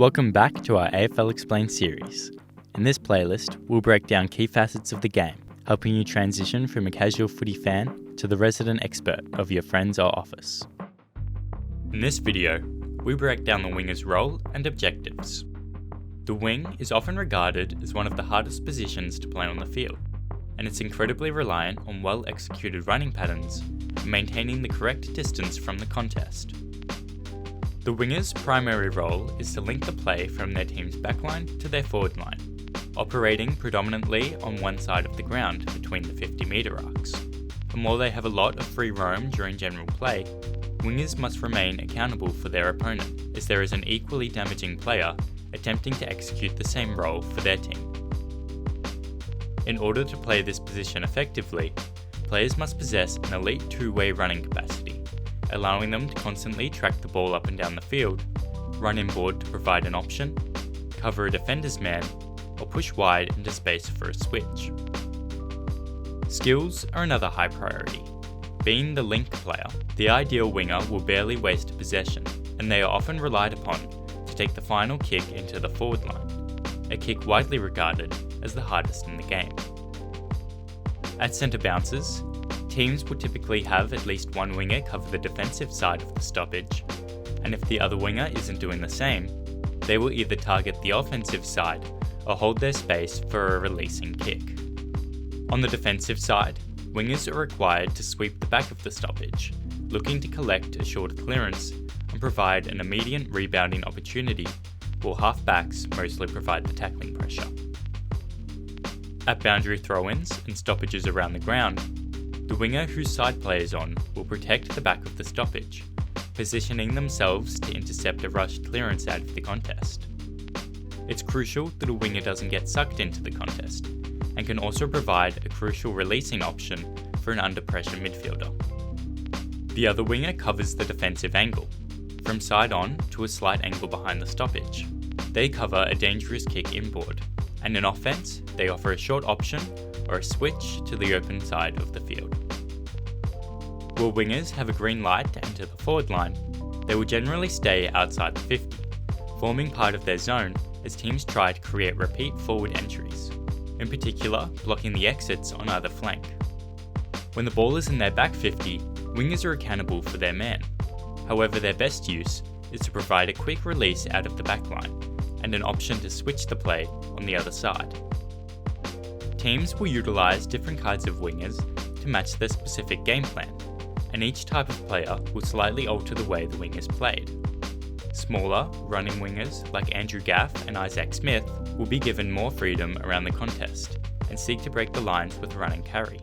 Welcome back to our AFL Explained series. In this playlist, we'll break down key facets of the game, helping you transition from a casual footy fan to the resident expert of your friends or office. In this video, we break down the winger's role and objectives. The wing is often regarded as one of the hardest positions to play on the field, and it's incredibly reliant on well-executed running patterns and maintaining the correct distance from the contest. The winger's primary role is to link the play from their team's backline to their forward line, operating predominantly on one side of the ground between the 50-metre arcs. And while they have a lot of free roam during general play, wingers must remain accountable for their opponent, as there is an equally damaging player attempting to execute the same role for their team. In order to play this position effectively, players must possess an elite two-way running capacity, allowing them to constantly track the ball up and down the field, run inboard to provide an option, cover a defender's man, or push wide into space for a switch. Skills are another high priority. Being the link player, the ideal winger will barely waste a possession, and they are often relied upon to take the final kick into the forward line, a kick widely regarded as the hardest in the game. At centre bounces, teams will typically have at least one winger cover the defensive side of the stoppage, and if the other winger isn't doing the same, they will either target the offensive side or hold their space for a releasing kick. On the defensive side, wingers are required to sweep the back of the stoppage, looking to collect a short clearance and provide an immediate rebounding opportunity, while half-backs mostly provide the tackling pressure. At boundary throw-ins and stoppages around the ground, the winger whose side play is on will protect the back of the stoppage, positioning themselves to intercept a rushed clearance out of the contest. It's crucial that a winger doesn't get sucked into the contest, and can also provide a crucial releasing option for an under-pressure midfielder. The other winger covers the defensive angle, from side on to a slight angle behind the stoppage. They cover a dangerous kick inboard, and in offense, they offer a short option or a switch to the open side of the field. While wingers have a green light to enter the forward line, they will generally stay outside the 50, forming part of their zone as teams try to create repeat forward entries, in particular blocking the exits on either flank. When the ball is in their back 50, wingers are accountable for their man. However, their best use is to provide a quick release out of the back line and an option to switch the play on the other side. Teams will utilise different kinds of wingers to match their specific game plan, and each type of player will slightly alter the way the wing is played. Smaller, running wingers like Andrew Gaff and Isaac Smith will be given more freedom around the contest and seek to break the lines with run and carry.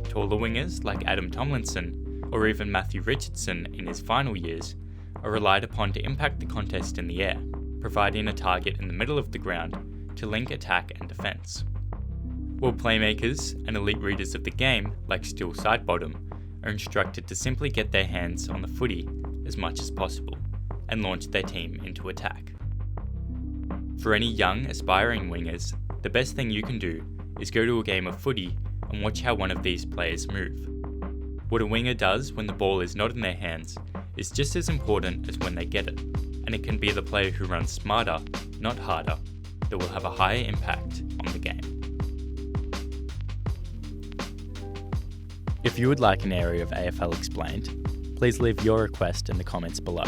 Taller wingers like Adam Tomlinson or even Matthew Richardson in his final years are relied upon to impact the contest in the air, providing a target in the middle of the ground to link attack and defence. While playmakers and elite readers of the game, like Steele Sidebottom, are instructed to simply get their hands on the footy as much as possible and launch their team into attack. For any young, aspiring wingers, the best thing you can do is go to a game of footy and watch how one of these players move. What a winger does when the ball is not in their hands is just as important as when they get it, and it can be the player who runs smarter, not harder, that will have a higher impact on the game. If you would like an area of AFL explained, please leave your request in the comments below.